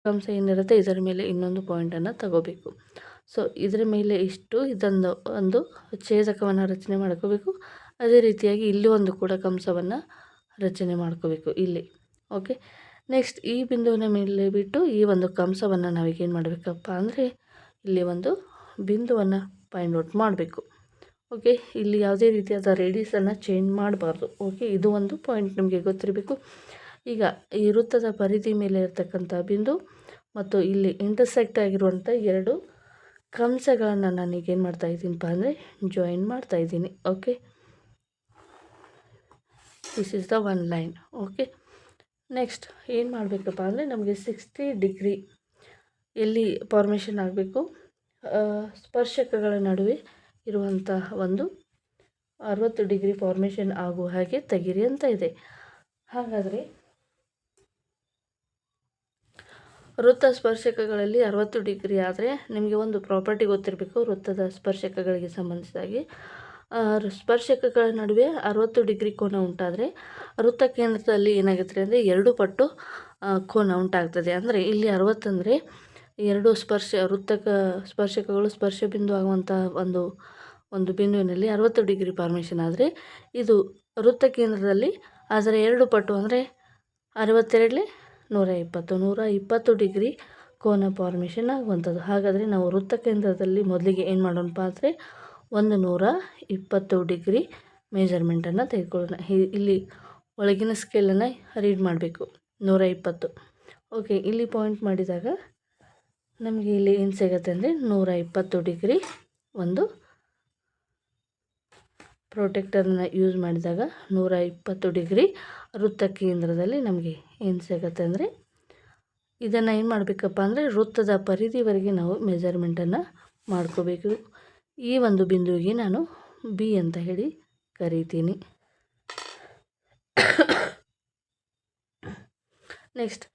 ಕಂಸ ಏನಿರುತ್ತೆ ಇದರ ಮೇಲೆ ಇನ್ನೊಂದು ಪಾಯಿಂಟನ್ನು ತಗೋಬೇಕು. ಸೊ ಇದರ ಮೇಲೆ ಇಷ್ಟು ಇದೊಂದು ಒಂದು ಛೇದಕವನ್ನು ರಚನೆ ಮಾಡ್ಕೋಬೇಕು. ಅದೇ ರೀತಿಯಾಗಿ ಇಲ್ಲಿ ಒಂದು ಕೂಡ ಕಂಸವನ್ನು ರಚನೆ ಮಾಡ್ಕೋಬೇಕು ಇಲ್ಲಿ. ಓಕೆ, ನೆಕ್ಸ್ಟ್ ಈ ಬಿಂದುವಿನ ಮೇಲೆ ಬಿಟ್ಟು ಈ ಒಂದು ಕಂಸವನ್ನು ನಾವೀಗೇನು ಮಾಡಬೇಕಪ್ಪ ಅಂದರೆ ಇಲ್ಲಿ ಒಂದು ಬಿಂದುವನ್ನು ಫೈಂಡ್ ಔಟ್ ಮಾಡಬೇಕು. ಓಕೆ, ಇಲ್ಲಿ ಯಾವುದೇ ರೀತಿಯಾದ ರೇಡಿಯಸನ್ನು ಚೇಂಜ್ ಮಾಡಬಾರ್ದು. ಓಕೆ, ಇದು ಒಂದು ಪಾಯಿಂಟ್ ನಿಮಗೆ ಗೊತ್ತಿರಬೇಕು. ಈಗ ಈ ವೃತ್ತದ ಪರಿಧಿ ಮೇಲೆ ಇರ್ತಕ್ಕಂಥ ಬಿಂದು ಮತ್ತು ಇಲ್ಲಿ ಇಂಟರ್ಸೆಕ್ಟ್ ಆಗಿರುವಂಥ ಎರಡು ಕಂಸಗಳನ್ನು ನಾನೀಗೇನು ಮಾಡ್ತಾಯಿದ್ದೀನಪ್ಪ ಅಂದರೆ ಜಾಯಿನ್ ಮಾಡ್ತಾಯಿದ್ದೀನಿ. Okay, this is the one line. Okay, next ಏನು ಮಾಡಬೇಕಪ್ಪ ಅಂದರೆ ನಮಗೆ 60 ಡಿಗ್ರಿ ಎಲ್ಲಿ ಫಾರ್ಮೇಷನ್ ಆಗಬೇಕು, ಸ್ಪರ್ಶಕಗಳ ನಡುವೆ ಇರುವಂತಹ ಒಂದು 60 ಡಿಗ್ರಿ ಫಾರ್ಮೇಷನ್ ಆಗುವ ಹಾಗೆ ತೆಗಿರಿ ಅಂತ ಇದೆ. ಹಾಗಾದರೆ ವೃತ್ತ ಸ್ಪರ್ಶಕಗಳಲ್ಲಿ 60 ಡಿಗ್ರಿ ಆದರೆ ನಿಮಗೆ ಒಂದು ಪ್ರಾಪರ್ಟಿ ಗೊತ್ತಿರಬೇಕು. ವೃತ್ತದ ಸ್ಪರ್ಶಕಗಳಿಗೆ ಸಂಬಂಧಿಸಿದಾಗಿ ಸ್ಪರ್ಶಕಗಳ ನಡುವೆ 60 ಡಿಗ್ರಿ ಕೋನ ಉಂಟಾದರೆ ವೃತ್ತ ಕೇಂದ್ರದಲ್ಲಿ ಏನಾಗುತ್ತೆ ಅಂದರೆ 2 ಪಟ್ಟು ಕೋನ ಉಂಟಾಗ್ತದೆ. ಅಂದರೆ ಇಲ್ಲಿ 60 ಅಂದರೆ ಎರಡು ಸ್ಪರ್ಶಕಗಳು ಸ್ಪರ್ಶ ಬಿಂದು ಆಗುವಂಥ ಒಂದು ಬಿಂದುವಿನಲ್ಲಿ 60 ಡಿಗ್ರಿ ಫಾರ್ಮೇಷನ್ ಆದರೆ ಇದು ವೃತ್ತ ಕೇಂದ್ರದಲ್ಲಿ ಅದರ 2 ಪಟ್ಟು ಅಂದರೆ 62 120 ಡಿಗ್ರಿ ಕೋನ ಫಾರ್ಮೇಷನ್ ಆಗುವಂಥದ್ದು. ಹಾಗಾದರೆ ನಾವು ವೃತ್ತ ಕೇಂದ್ರದಲ್ಲಿ ಮೊದಲಿಗೆ ಏನು ಮಾಡೋಣಪ್ಪ ಅಂದರೆ 120 ಡಿಗ್ರಿ ಮೆಜರ್ಮೆಂಟನ್ನು ತೆಗೆದುಕೊಳ್ಳೋಣ. ಇಲ್ಲಿ ಒಳಗಿನ ಸ್ಕೇಲನ್ನು ರೀಡ್ ಮಾಡಬೇಕು 120. ಓಕೆ, ಇಲ್ಲಿ ಪಾಯಿಂಟ್ ಮಾಡಿದಾಗ ನಮಗೆ ಇಲ್ಲಿ ಏನು ಸಿಗುತ್ತೆ ಅಂದರೆ 120 ಡಿಗ್ರಿ ಒಂದು ಪ್ರೊಟೆಕ್ಟರನ್ನು ಯೂಸ್ ಮಾಡಿದಾಗ 120 ಡಿಗ್ರಿ ವೃತ್ತ ಕೇಂದ್ರದಲ್ಲಿ ನಮಗೆ ಏನು ಸಿಗುತ್ತೆ ಅಂದರೆ ಇದನ್ನು ಏನು ಮಾಡಬೇಕಪ್ಪ ಅಂದರೆ ವೃತ್ತದ ಪರಿಧಿವರೆಗೆ ನಾವು ಮೆಜರ್ಮೆಂಟನ್ನು ಮಾಡ್ಕೋಬೇಕು. ಈ ಒಂದು ಬಿಂದುವಿಗೆ ನಾನು ಬಿ ಅಂತ ಹೇಳಿ ಕರೀತೀನಿ. ನೆಕ್ಸ್ಟ್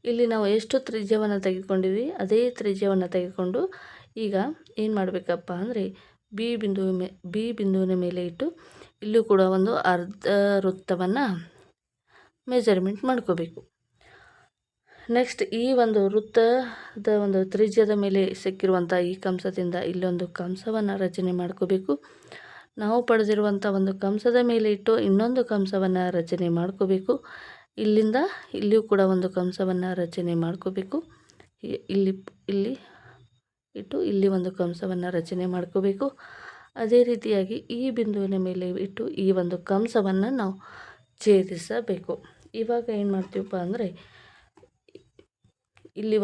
ಇಲ್ಲಿ ನಾವು ಎಷ್ಟು ತ್ರಿಜ್ಯವನ್ನು ತೆಗೆದುಕೊಂಡಿವಿ ಅದೇ ತ್ರಿಜ್ಯವನ್ನು ತೆಗೆದುಕೊಂಡು ಈಗ ಏನು ಮಾಡಬೇಕಪ್ಪ ಅಂದರೆ ಬಿ ಬಿಂದುವಿನ ಮೇಲೆ ಇಟ್ಟು ಇಲ್ಲೂ ಕೂಡ ಒಂದು ಅರ್ಧ ವೃತ್ತವನ್ನು ಮೆಜರ್ಮೆಂಟ್ ಮಾಡ್ಕೋಬೇಕು. ನೆಕ್ಸ್ಟ್ ಈ ಒಂದು ವೃತ್ತದ ಒಂದು ತ್ರಿಜ್ಯದ ಮೇಲೆ ಸಿಕ್ಕಿರುವಂಥ ಈ ಕಂಸದಿಂದ ಇಲ್ಲೊಂದು ಕಂಸವನ್ನು ರಚನೆ ಮಾಡ್ಕೋಬೇಕು. ನಾವು ಪಡೆದಿರುವಂಥ ಒಂದು ಕಂಸದ ಮೇಲೆ ಇಟ್ಟು ಇನ್ನೊಂದು ಕಂಸವನ್ನು ರಚನೆ ಮಾಡ್ಕೋಬೇಕು. ಇಲ್ಲಿಂದ ಇಲ್ಲಿಯೂ ಕೂಡ ಒಂದು ಕಂಸವನ್ನು ರಚನೆ ಮಾಡ್ಕೋಬೇಕು. ಇಲ್ಲಿ ಇಟ್ಟು ಇಲ್ಲಿ ಒಂದು ಕಂಸವನ್ನು ರಚನೆ ಮಾಡ್ಕೋಬೇಕು. ಅದೇ ರೀತಿಯಾಗಿ ಈ ಬಿಂದುವಿನ ಮೇಲೆ ಇಟ್ಟು ಈ ಒಂದು ಕಂಸವನ್ನು ನಾವು ಛೇದಿಸಬೇಕು. ಇವಾಗ ಏನು ಮಾಡ್ತೀವಪ್ಪ ಅಂದರೆ ಇಲ್ಲಿ ಒಂದು